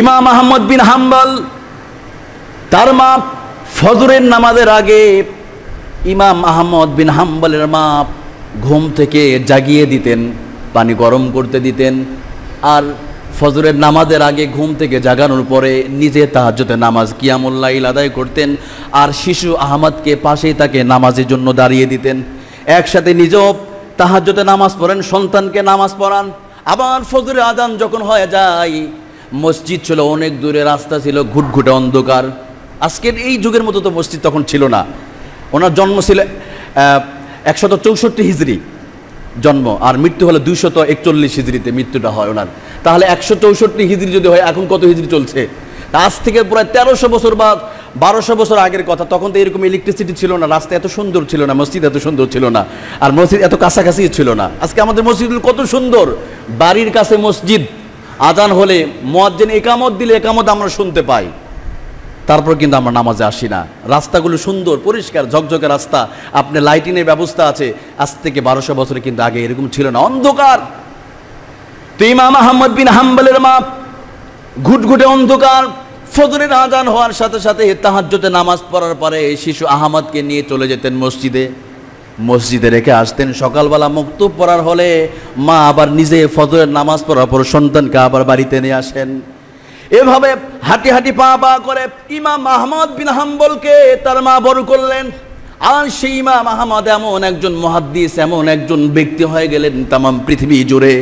ইমাম আহমদ বিন হাম্বল তার মা ফজরের নামাজের আগে ইমাম আহমদ বিন হাম্বলের মা ঘুম থেকে জাগিয়ে দিতেন, পানি গরম করতে দিতেন, আর ফজরের নামাজের আগে ঘুম থেকে জাগানোর পরে নিজে তাহাজ্জুদের নামাজ কিয়ামুল লাইল আদায় করতেন, আর শিশু আহমদকে পাশেই তাকে নামাজের জন্য দাঁড়িয়ে দিতেন। একসাথে নিজেও তাহাজ্জুদের নামাজ পড়েন, সন্তানকে নামাজ পড়ান। আবার ফজরের আজান যখন হয়ে যায়, মসজিদ ছিল অনেক দূরে, রাস্তা ছিল ঘুটঘুটে অন্ধকার। আজকের এই যুগের মতো তো মসজিদ তখন ছিল না। ওনার জন্ম ছিল 164 হিজরি জন্ম, আর মৃত্যু হলো 241 হিজরিতে মৃত্যুটা হয় ওনার। তাহলে 164 হিজরি যদি হয়, এখন কত হিজরি চলছে? আজ থেকে প্রায় 1300 বছর বা 1200 বছর আগের কথা। তখন তো এরকম ইলেকট্রিসিটি ছিল না, রাস্তা এত সুন্দর ছিল না, মসজিদ এত সুন্দর ছিল না, আর মসজিদ এত কাছাকাছি ছিল না। আজকে আমাদের মসজিদগুলো কত সুন্দর, বাড়ির কাছে মসজিদ, আজান হলে মুয়াজ্জিন একামত দিলে একামত আমরা শুনতে পাই, তারপর কিন্তু আমরা নামাজে আসি না। রাস্তাগুলো সুন্দর পরিষ্কার ঝকঝকে রাস্তা, আপনি লাইটিংয়ের ব্যবস্থা আছে। আজ থেকে 1200 বছরে কিন্তু আগে এরকম ছিল না, অন্ধকার। তো ইমাম আহমদ বিন হাম্বলের মা ঘুটঘুটে অন্ধকার, ফজরের আজান হওয়ার সাথে সাথে তাহাজ্জুদে নামাজ পড়ার পরে শিশু আহমদকে নিয়ে চলে যেতেন মসজিদে রেখে আসতেন। সকালবেলা মাকতুব পড়ার হলে মা আবার নিজে ফজরের নামাজ পড়ার পর সন্তানকে আবার বাড়িতে নিয়ে আসেন। এভাবে হাঁটি হাঁটি পা পা করে ইমাম আহমদ বিন হাম্বলকে তার মা বড় করলেন। আর সেই ইমাম আহমদ এমন একজন মুহাদ্দিস, এমন একজন ব্যক্তি হয়ে গেলেন তামাম পৃথিবী জুড়ে।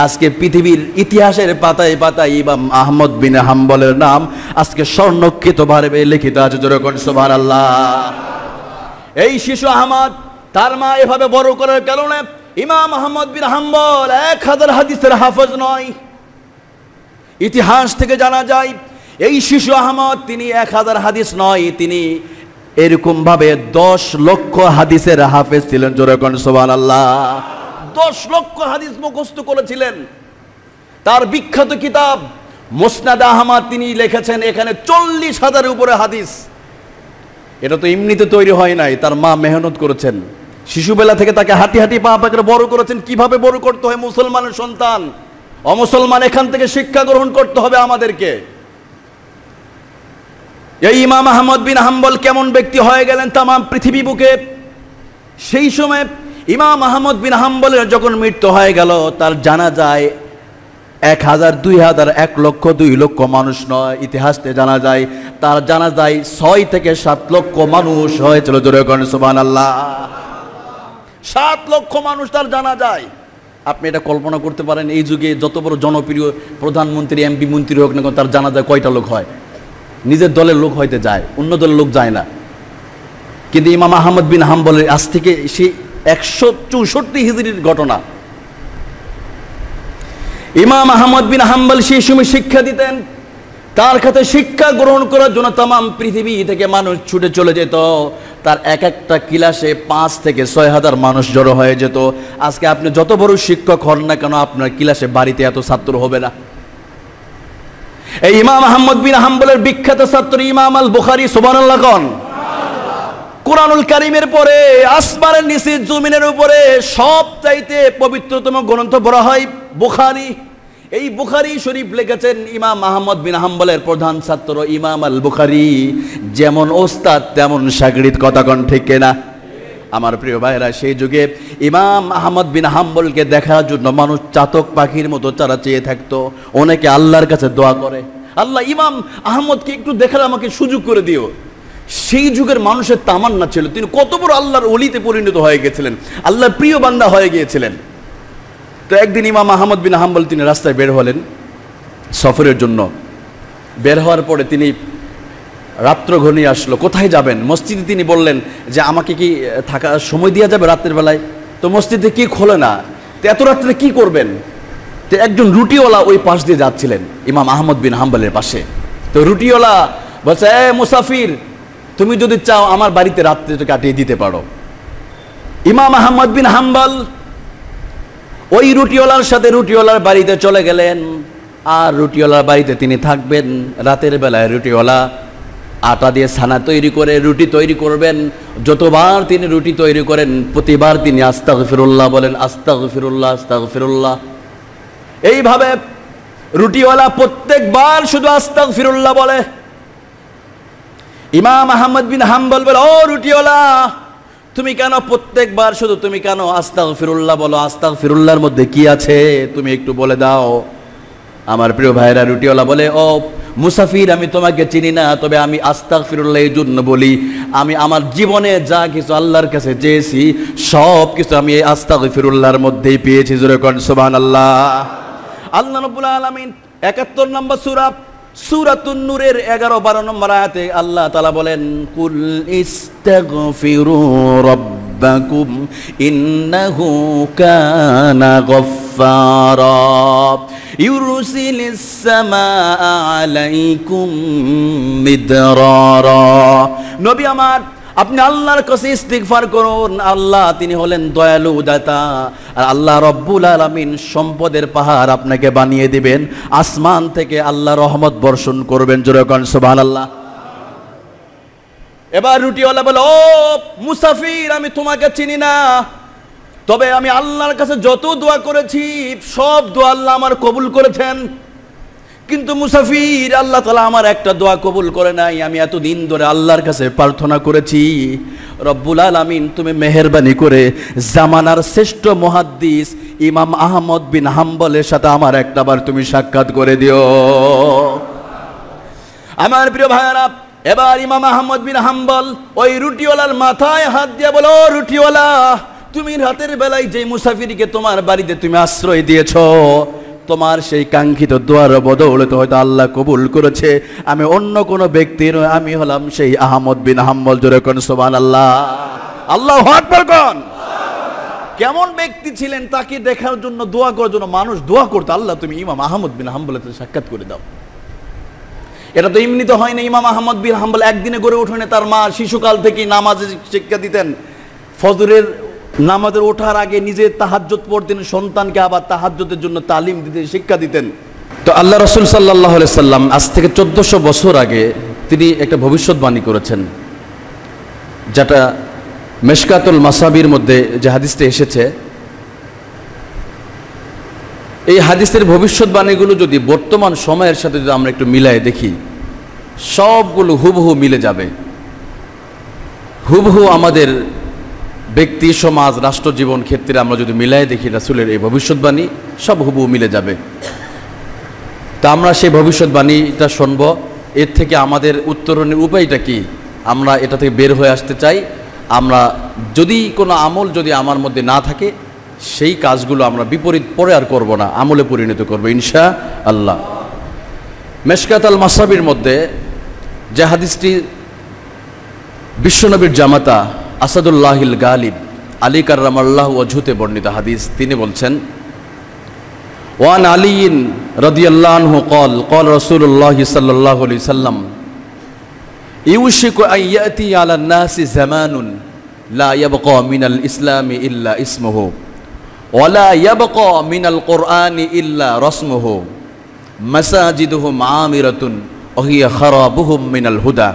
আজকে পৃথিবীর ইতিহাসের পাতায় পাতায় ইমাম আহমদ বিন হাম্বলের নাম আজকে স্বর্ণক্ষিতভাবে লিখিত আছে। যেরকম সুবহানাল্লাহ। এই শিশু আহমদ তার মা এভাবে বড় করার কারণে ইমাম আহমদ বিন হাম্বল 1000 হাদিসের হাফেজ নয়। ইতিহাস থেকে জানা যায় এই শিশু আহমদ তিনি 1000 হাদিস নয়, তিনি এরকম ভাবে 10 লক্ষ হাদিসের হাফেজ ছিলেন। যেরকম সুবহানাল্লাহ। 10 লক্ষ হাদিস মুখস্থ করেছিলেন। তার বিখ্যাত কিতাব মুসনাদ আহমদ তিনি লিখেছেন, এখানে 40,000 উপরে হাদিস। এটা তো এমনিতে তৈরি হয় নাই, তার মা মেহনত করেছেন। শিশুবেলা থেকে তাকে হাঁটি হাঁটি পা পা করে বড় করেছেন। কিভাবে বড় করতে হয় মুসলমানের সন্তান, অমুসলমান এখান থেকে শিক্ষা গ্রহণ করতে হবে আমাদেরকে। এই ইমাম আহমদ বিন হাম্বল কেমন ব্যক্তি হয়ে গেলেন তামাম পৃথিবী বুকে। সেই সময় ইমাম আহমদ বিন হাম্বলের যখন মৃত্যু হয়ে গেল, তার জানাজায় 1000, 2000, 1 লক্ষ, 2 লক্ষ মানুষ নয়, ইতিহাসে জানা যায় তার জানাজায় 6 থেকে 7 লক্ষ মানুষ হয়েছিল। যেরকম সুবহানাল্লাহ। 7 লক্ষ মানুষ তার জানা যায়। আপনি এটা কল্পনা করতে পারেন, এই যুগে যত বড় জনপ্রিয় প্রধানমন্ত্রী, এমপি, মন্ত্রী হোক না কেন, তার জানাজায় কয়টা লোক হয়? নিজের দলের লোক হয়তো যায়, অন্য দলের লোক যায় না। কিন্তু ইমাম আহমদ বিন হাম্বলের আজ থেকে সেই 164 হিজরির ঘটনা। ইমাম আহমদ বিন হাম্বল সেই সময় শিক্ষা দিতেন। তার কাছে শিক্ষা গ্রহণ করার জন্য তামাম পৃথিবী থেকে মানুষ ছুটে চলে যেত। তার এক একটা ক্লাসে 5 থেকে 6,000 মানুষ জড়ো হয়ে যেত। আজকে আপনি যত বড় শিক্ষক হন না কেন, আপনার ক্লাসে বাড়িতে এত ছাত্র হবে না। এই ইমাম আহমদ বিন হাম্বলের বিখ্যাত ছাত্র ইমাম আল বুখারী, সুবহানাল্লাহ কোন। কুরআনুল কারীমের পরে আসমানের নিচে জমিনের উপরে সবচাইতে পবিত্রতম গ্রন্থ বলা হয় বুখারী। এই বুখারী শরীফ লিখেছেন ইমাম আহমদ বিন হাম্বলের প্রধান ছাত্র ইমাম আল বুখারী। যেমন ওস্তাদ তেমন শাগির্দ, কথা কোন ঠিক কিনা? আমার প্রিয় ভাইরা, সেই যুগে ইমাম আহমদ বিন হাম্বলকে দেখার জন্য মানুষ চাতক পাখির মতো তারা চেয়ে থাকতো। অনেকে আল্লাহর কাছে দোয়া করে, আল্লাহ ইমাম আহমদকে একটু দেখার আমাকে সুযোগ করে দিও। সেই যুগের মানুষের তামান্না ছিল, তিনি কত বড় আল্লাহর ওলিতে পরিণত হয়ে গেছিলেন, আল্লাহর প্রিয় বান্দা হয়ে গিয়েছিলেন। তো একদিন ইমাম আহমদ বিন হাম্বল তিনি রাস্তায় বের হলেন সফরের জন্য। বের হওয়ার পরে তিনি রাত্র ঘনিয়ে আসলো, কোথায় যাবেন? মসজিদে তিনি বললেন যে আমাকে কি থাকার সময় দেওয়া যাবে রাতের বেলায়? তো মসজিদে কি খোলে না, তো এত রাত্রে কি করবেন? তো একজন রুটিওয়ালা ওই পাশ দিয়ে যাচ্ছিলেন ইমাম আহমদ বিন হাম্বলের পাশে। তো রুটিওয়ালা বলছে, এ মুসাফির, তুমি যদি চাও আমার বাড়িতে রাত্রিটা কাটিয়ে দিতে পারো। ইমাম আহমদ বিন হাম্বল ওই রুটিওয়ালার সাথে রুটিওয়ালার বাড়িতে চলে গেলেন। আর রুটিওয়ালার বাড়িতে তিনি থাকবেন। রাতের বেলায় রুটিওয়ালা আটা দিয়ে ছানা তৈরি করে রুটি তৈরি করবেন। যতবার তিনি রুটি তৈরি করেন, প্রতিবার তিনি আস্তাগফিরুল্লাহ বলেন, আস্তাগফিরুল্লাহ, আস্তাগফিরুল্লাহ। এইভাবে রুটিওয়ালা প্রত্যেকবার শুধু আস্তাগফিরুল্লাহ বলে। ইমাম আহমদ বিন হাম্বল বলে, ও রুটিওয়ালা, তুমি কেন প্রত্যেকবার শুধু তুমি কেন আস্তাগফিরুল্লাহ বলো? আস্তাগফিরুল্লাহর মধ্যে কি আছে তুমি একটু বলে দাও। আমার প্রিয় ভাইরা, রুটিওয়ালা বলে, ও মুসাফির, আমি তোমাকে চিনি না, তবে আমি আস্তাগফিরুল্লাহ এই জন্য বলি, আমি আমার জীবনে যা কিছু আল্লাহর কাছে চেয়েছি সব কিছু আমি এই আস্তাগফিরুল্লাহর মধ্যেই পেয়েছি। জোরে কোন সুবহানাল্লাহ। আল্লাহ রাব্বুল আলামিন ৭১ নম্বর সূরা সূরাতুন নূরের ১১-১২ নম্বর আয়াতে আল্লাহ তাআলা বলেন, কুল ইস্তাগফিরু রাব্বাকুম ইন্নাহু কানা গফফারা ইউরসিলিস সামাআ আলাইকুম মিদরারা। নবী আমার, আপনি আল্লাহর কাছে ইস্তিগফার করুন, আল্লাহ তিনি হলেন দয়ালু দাতা, আর আল্লাহ রব্বুল আলামিন সম্পদের পাহাড় আপনাকে বানিয়ে দিবেন, আসমান থেকে আল্লাহ রহমত বর্ষণ করবেন। জোরে কোন সুবহানাল্লাহ। এবার রুটিওয়ালা বলে, ও মুসাফির, আমি তোমাকে চিনি না, তবে আমি আল্লাহর কাছে যত দোয়া করেছি সব দোয়া আল্লাহ আমার কবুল করেছেন, কিন্তু মুসাফির, আল্লাহ তাআলা আমার একটা দোয়া কবুল করে নাই। আমি এতদিন ধরে আল্লাহর কাছে প্রার্থনা করেছি, রব্বুল আলামিন তুমি মেহেরবানি করে জামানার শ্রেষ্ঠ মুহাদ্দিস ইমাম আহমদ বিন হাম্বলের সাথে আমার একটাবার তুমি সাক্ষাৎ করে দিও। আমার প্রিয় ভাইরা, এবার ইমাম আহমদ বিন হাম্বল ওই রুটিওয়ালার মাথায় হাত দিয়ে বলো, রুটিওয়ালা, তুমি রাতের বেলায় যে মুসাফিরকে তোমার বাড়িতে তুমি আশ্রয় দিয়েছ, তোমার সেই কাঙ্ক্ষিত দোয়ার বদৌলতে হয়তো আল্লাহ কবুল করেছে। আমি অন্য কোনো ব্যক্তি নয়, আমি হলাম সেই আহমদ বিন হাম্বল। জোরে কোন সুবহানাল্লাহ। আল্লাহু আকবার কোন। কেমন ব্যক্তি ছিলেন, তাকে দেখার জন্য, দোয়া করার জন্য মানুষ দোয়া করতো, আল্লাহ তুমি ইমাম আহমদ বিন হাম্বলের সাথে সাক্ষাৎ করে দাও। এটা তো এমনিতে হয় না। ইমাম আহমদ বিন হাম্বল একদিনে গড়ে ওঠেনি, তার মা শিশুকাল থেকেই নামাজের শিক্ষা দিতেন, ফজরের নামাজের ওঠার আগে নিজে তাহাজ্জুদ পড়তেন, সন্তানকে আবার তাহাজ্জুদের জন্য তালিম দিতেন, শিক্ষা দিতেন। তো আল্লাহ রাসূল সাল্লাল্লাহু আলাইহি সাল্লাম আজ থেকে 1400 বছর আগে তিনি একটা ভবিষ্যৎবাণী করেছেন, যেটা মিশকাতুল মাসাবির মধ্যে যে হাদিসটা এসেছে, এই হাদিসের ভবিষ্যৎবাণীগুলো যদি বর্তমান সময়ের সাথে যদি আমরা একটু মিলাই দেখি, সবগুলো হুবহু মিলে যাবে। হুবহু আমাদের ব্যক্তি, সমাজ, রাষ্ট্র জীবন ক্ষেত্রে আমরা যদি মিলাই দেখি রাসূলের এই ভবিষ্যৎবাণী, সব হুবহু মিলে যাবে। তা আমরা সেই ভবিষ্যৎবাণীটা শুনব। এর থেকে আমাদের উত্তরণের উপায়টা কি? আমরা এটা থেকে বের হয়ে আসতে চাই। আমরা যদি কোনো আমল যদি আমার মধ্যে না থাকে, সেই কাজগুলো আমরা বিপরীত পরে আর করব না, আমলে পরিণত করব ইনশাআল্লাহ। মিশকাত আল মাসাবির মধ্যে যে হাদিসটি বিশ্বনবীর জামাতা আসাদুল্লাহিল গালিব আলী কাররামাল্লাহু ওয়াজহুতে বর্ণিত হাদিস, তিনি বলছেন, ওয়ান আলীন রাদিয়াল্লাহু আনহু ক্বাল ক্বাল রাসূলুল্লাহ সাল্লাল্লাহু আলাইহি সাল্লাম ইউশিকু আন ইয়াতি আলান নাসি জামানুন লা ইয়াবকা মিনাল ইসলামি ইল্লা ইসমুহু ওয়া লা ইয়াবকা মিনাল কুরআনি ইল্লা রাসমুহু মাসাজিদুহুম আমিরাতুন ওয়া হিয়া খারাবুহুম মিনাল হুদা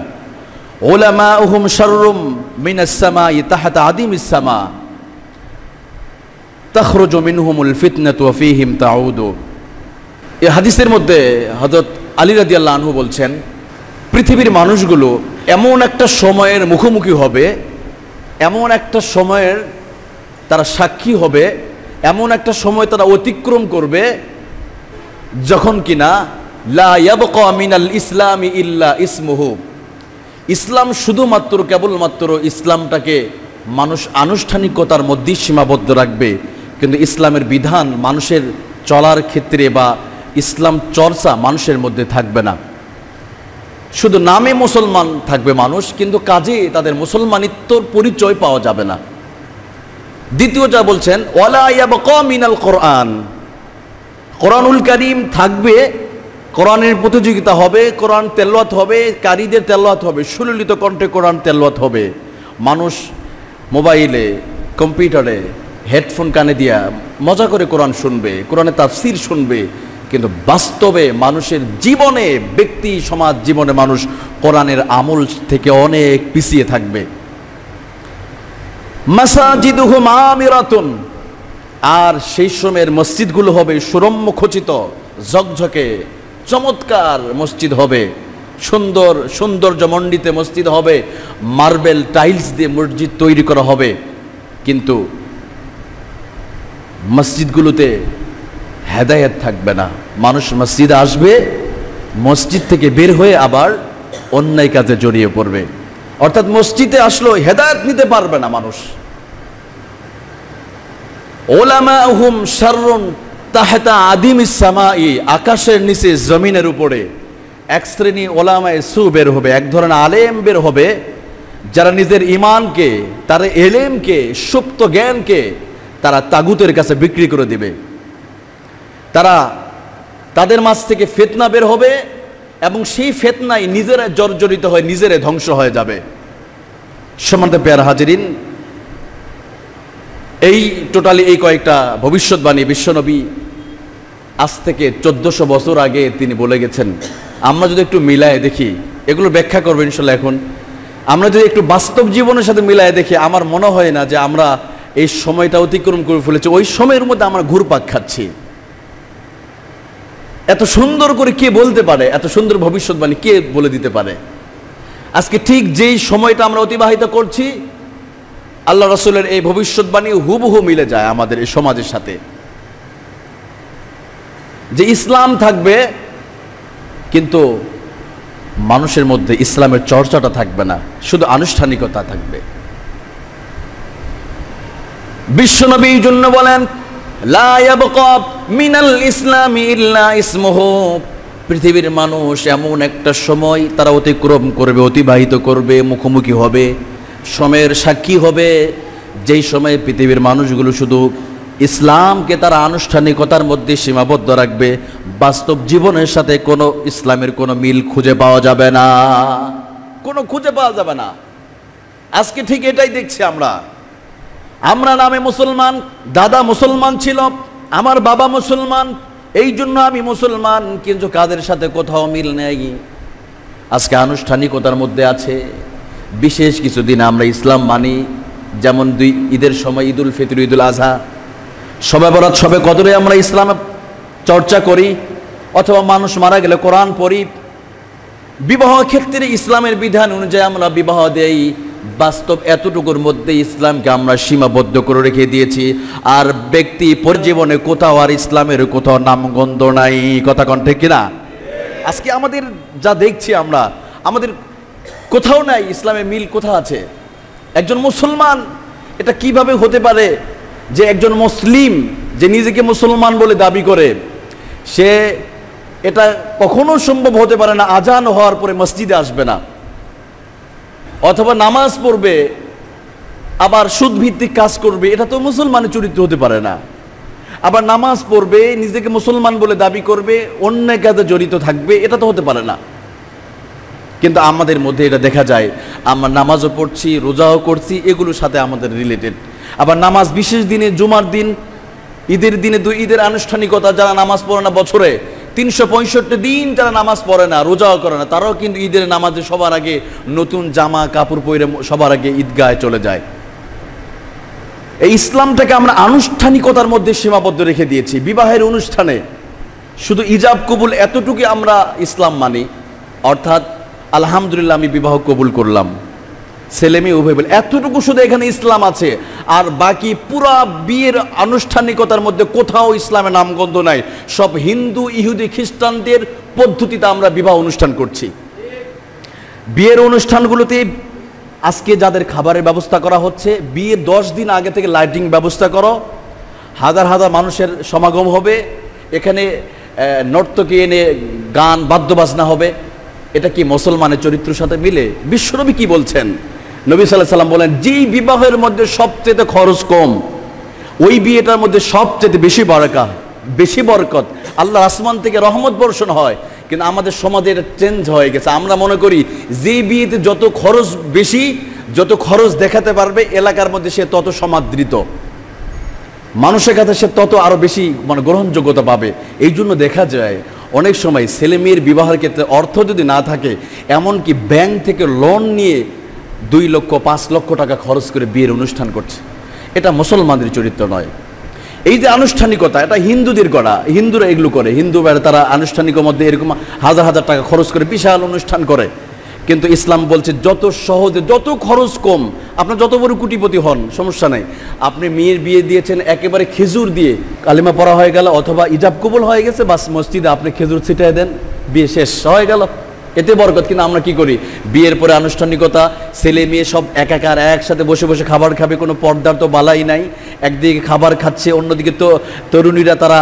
উলামাউহুম শাররুম মিনাস সামাই তাহতা আদিমিস সামা তাখরুজু মিনহুমুল ফিতনাতু ওয়া ফীহিম তাউদু। এই হাদিসের মধ্যে হযরত আলী রাদিয়াল্লাহু আনহু বলছেন, পৃথিবীর মানুষগুলো এমন একটা সময়ের মুখোমুখি হবে, এমন একটা সময়ের তারা সাক্ষী হবে, এমন একটা সময় তারা অতিক্রম করবে যখন কিনা লা ইয়াবকা মিনাল ইসলামি ইল্লা ইসমুহু, ইসলাম শুধুমাত্র কেবলমাত্র ইসলামটাকে মানুষ আনুষ্ঠানিকতার মধ্যেই সীমাবদ্ধ রাখবে, কিন্তু ইসলামের বিধান মানুষের চলার ক্ষেত্রে বা ইসলাম চর্চা মানুষের মধ্যে থাকবে না। শুধু নামে মুসলমান থাকবে মানুষ, কিন্তু কাজে তাদের মুসলমানিত্বর পরিচয় পাওয়া যাবে না। দ্বিতীয় যা বলছেন, ওয়ালা ইয়াবকা মিনাল কোরআন, কোরআনুল কারীম থাকবে, কোরআনের প্রতিযোগিতা হবে, কোরআন তেলাওয়াত হবে, কারীদের তেলাওয়াত হবে, সুললিত কণ্ঠে কোরআন তেলাওয়াত হবে। মানুষ মোবাইলে, কম্পিউটারে, হেডফোন কানে দিয়া মজা করে কোরআন শুনবে, কোরআনের তাফসীর শুনবে, কিন্তু বাস্তবে মানুষের জীবনে, ব্যক্তি সমাজ জীবনে মানুষ কোরআনের আমল থেকে অনেক পিছিয়ে থাকবে। মাসাজিদুহুম আমিরাতুন, আর সেই সময়ের মসজিদগুলো হবে সুরম্য খচিত, ঝকঝকে চমৎকার মসজিদ হবে, সুন্দর সৌন্দর্যমণ্ডিত মসজিদ হবে, মার্বেল টাইলস দিয়ে মসজিদ তৈরি করা হবে। কিন্তু মসজিদগুলোতে হেদায়েত থাকবে না। মানুষ মসজিদে আসবে, মসজিদ থেকে বের হয়ে আবার অন্যায় কাজে জড়িয়ে পড়বে। অর্থাৎ মসজিদে আসলো, হেদায়েত নিতে পারবে না মানুষ। উলামাউহুম শাররুন তাহতা আদিমিস সামাই, আকাশের নিচে জমিনের উপরে এক শ্রেণী ওলামায়ে সু বের হবে, এক ধরনের আলেম বের হবে, যারা নিজের ঈমানকে, তার এলেমকে, সুপ্ত জ্ঞানকে তারা তাগুতের কাছে বিক্রি করে দিবে। তাদের মাঝ থেকে ফিতনা বের হবে এবং সেই ফিতনায় নিজেরা জর্জরিত হয়ে নিজেরা ধ্বংস হয়ে যাবে। সম্মানিত প্যারা হাজিরিন, এই টোটালি এই কয়েকটা ভবিষ্যৎবাণী বিশ্বনবী আজ থেকে 1400 বছর আগে তিনি বলে গেছেন। আমরা যদি একটু মিলায় দেখি, এগুলো ব্যাখ্যা করবো ইনশাল্লাহ। এখন আমরা যদি একটু বাস্তব জীবনের সাথে মিলায় দেখি, আমার মনে হয় না যে আমরা এই সময়টা অতিক্রম করে ফেলেছি। ওই সময়ের মধ্যে আমরা ঘুরপাক খাচ্ছি। এত সুন্দর করে কে বলতে পারে? এত সুন্দর ভবিষ্যৎবাণী কে বলে দিতে পারে? আজকে ঠিক যেই সময়টা আমরা অতিবাহিত করছি, আল্লাহ রাসূলের এই ভবিষ্যৎবাণী হুবহু মিলে যায় আমাদের এই সমাজের সাথে। যে ইসলাম থাকবে, কিন্তু মানুষের মধ্যে ইসলামের চর্চাটা থাকবে না, শুধু আনুষ্ঠানিকতা থাকবে। বিশ্বনবী এই জন্য বলেন, লা ইয়াবকা মিনাল ইসলামি ইল্লা ইসমুহু, পৃথিবীর মানুষ এমন একটা সময় তারা অতিক্রম করবে, অতিবাহিত করবে, মুখোমুখি হবে, সময়ের সাক্ষী হবে, যেই সময়ে পৃথিবীর মানুষগুলো শুধু ইসলামকে তারা আনুষ্ঠানিকতার মধ্যে সীমাবদ্ধ রাখবে, বাস্তব জীবনের সাথে কোনো ইসলামের কোনো মিল খুঁজে পাওয়া যাবে না, কোনো খুঁজে পাওয়া যাবে না। আজকে ঠিক এটাই দেখছি আমরা নামে মুসলমান, দাদা মুসলমান ছিল, আমার বাবা মুসলমান, এই জন্য আমি মুসলমান, কিন্তু কাদের সাথে কোথাও মিল নেই। আজকে আনুষ্ঠানিকতার মধ্যে আছে। বিশেষ কিছুদিন আমরা ইসলাম মানি, যেমন দুই ঈদের সময় ঈদুল ফিতর, ঈদুল আজহা, শবে বরাত, শবে কদরে আমরা ইসলাম চর্চা করি, অথবা মানুষ মারা গেলে কোরআন পড়ি। বিবাহ ক্ষেত্রে ইসলামের বিধান অনুযায়ী আমরা বিবাহ দেই। বাস্তব এতটুকুর মধ্যে ইসলামকে আমরা সীমাবদ্ধ করে রেখে দিয়েছি। আর ব্যক্তি পরিজীবনে কোথাও আর ইসলামের কোথাও নামগন্ধ নাই। কথা কন ঠিক কিনা? আজকে আমাদের যা দেখছি আমরা, আমাদের কোথাও নাই ইসলামের মিল। কোথা আছে? একজন মুসলমান, এটা কিভাবে হতে পারে যে একজন মুসলিম যে নিজেকে মুসলমান বলে দাবি করে, সে এটা কখনো সম্ভব হতে পারে না আজান হওয়ার পরে মসজিদে আসবে না, অথবা নামাজ পড়বে, আবার সুদ ভিত্তিক কাজ করবে। এটা তো মুসলমানের চরিত্র হতে পারে না। আবার নামাজ পড়বে, নিজেকে মুসলমান বলে দাবি করবে, অন্যায় কাজে জড়িত থাকবে, এটা তো হতে পারে না। কিন্তু আমাদের মধ্যে এটা দেখা যায়, আমরা নামাজও পড়ছি, রোজাও করছি, এগুলোর সাথে আমাদের রিলেটেড। আবার নামাজ বিশেষ দিনে, জুমার দিন, ঈদের দিনে, দুই ঈদের আনুষ্ঠানিকতা, যারা নামাজ পড়ে না বছরে 365 দিন যারা নামাজ পড়ে না, রোজাও করে না, তারাও কিন্তু ঈদের নামাজে সবার আগে নতুন জামা কাপড় পরে সবার আগে ঈদগাহে চলে যায়। এই ইসলামটাকে আমরা আনুষ্ঠানিকতার মধ্যে সীমাবদ্ধ রেখে দিয়েছি। বিবাহের অনুষ্ঠানে শুধু ইজাব কবুল, এতটুকু আমরা ইসলাম মানি। অর্থাৎ আলহামদুলিল্লাহ আমি বিবাহ কবুল করলাম, ছেলে মেয়ে উভয় বলে, এতটুকু শুধু এখানে ইসলাম আছে। আর বাকি পুরা বিয়ের আনুষ্ঠানিকতার মধ্যে কোথাও ইসলামের নামগন্ধ নাই। সব হিন্দু, ইহুদি, খ্রিস্টানদের পদ্ধতিতে আমরা বিবাহ অনুষ্ঠান করছি। বিয়ের অনুষ্ঠানগুলোতে আজকে যাদের খাবারের ব্যবস্থা করা হচ্ছে, বিয়ের 10 দিন আগে থেকে লাইটিং ব্যবস্থা করো, হাজার হাজার মানুষের সমাগম হবে, এখানে নর্তকী এনে গান বাদ্যবাজনা হবে। এটা কি মুসলমানের চরিত্রের সাথে মিলে? বিশ্বনবী কি বলছেন? নবী সাল্লাল্লাহু আলাইহি সাল্লাম বলেন, যেই বিবাহের মধ্যে সবচেয়ে খরচ কম, ওই বিয়েটার মধ্যে সবচেয়ে বেশি বারাকা, বেশি বরকত, আল্লাহ আসমান থেকে রহমত বর্ষণ হয়। কিন্তু আমাদের সমাজে এটা চেঞ্জ হয়ে গেছে। আমরা মনে করি যে বিয়েতে যত খরচ বেশি, যত খরচ দেখাতে পারবে এলাকার মধ্যে, সে তত সমাদৃত, মানুষের কাছে সে তত আরো বেশি গ্রহণযোগ্যতা পাবে। এই জন্য দেখা যায় অনেক সময় ছেলে মেয়ের বিবাহের ক্ষেত্রে অর্থ যদি না থাকে, এমনকি ব্যাংক থেকে লোন নিয়ে 2 লক্ষ 5 লক্ষ টাকা খরচ করে বিয়ের অনুষ্ঠান করছে। এটা মুসলমানদের চরিত্র নয়। এই যে আনুষ্ঠানিকতা, এটা হিন্দুদের করা, হিন্দুরা এগুলো করে, হিন্দু তারা আনুষ্ঠানিকের মধ্যে এরকম হাজার হাজার টাকা খরচ করে বিশাল অনুষ্ঠান করে। কিন্তু ইসলাম বলছে যত সহজে, যত খরচ কম, আপনার যত বড় কোটিপতি হন সমস্যা নেই, আপনি মেয়ের বিয়ে দিয়েছেন একেবারে খেজুর দিয়ে, কালিমা পড়া হয়ে গেল অথবা ইজাব কবুল হয়ে গেছে, বাস মসজিদে আপনি খেজুর ছিটিয়ে দেন, বিয়ে শেষ হয়ে গেল, এতে বরকত। কিন্তু আমরা কি করি, বিয়ের পরে আনুষ্ঠানিকতা, ছেলে মেয়ে সব একাকার একসাথে বসে বসে খাবার খাবে, কোনো পর্দার তো বালাই নাই, একদিকে খাবার খাচ্ছে, অন্যদিকে তো তরুণীরা তারা